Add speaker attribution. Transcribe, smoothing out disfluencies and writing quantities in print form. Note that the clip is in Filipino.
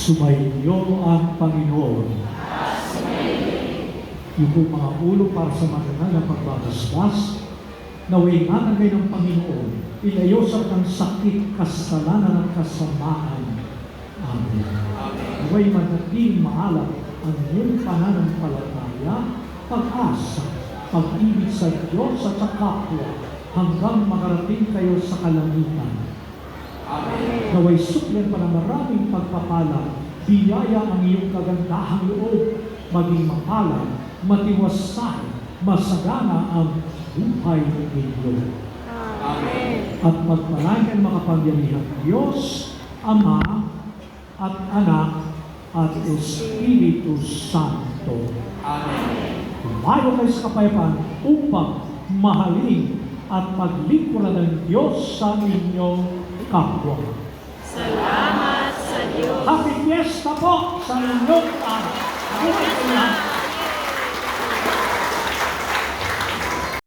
Speaker 1: Sumainyo ang Panginoon. Yung po mga ulo para sa marangal na pagbabasbas, naway nga kayo ng Panginoon, inayos ang sakit, kasalanan at kasamaan. Amen. Naway manatiling maalam ang iyong pananampalataya, pag-asa, pag-ibig sa Diyos at sa kapwa, hanggang makarating kayo sa kalangitan.
Speaker 2: Amen.
Speaker 1: Naway suklen pa ng maraming pagpapala, biyaya ang iyong kagandahang loob, maging mapalad, matiwasay, masagana ang buhay ninyo.
Speaker 2: Amen.
Speaker 1: At magpalagyan makapangyarihan Diyos, Ama, at Anak, at Espiritu Santo.
Speaker 2: Amen.
Speaker 1: Tumayo kayo sa kapayapaan upang mahalin at paglingkuran ng Diyos sa inyong kapwa.
Speaker 2: Salamat sa Diyos.
Speaker 1: Happy Fiesta po sa inyong buhay.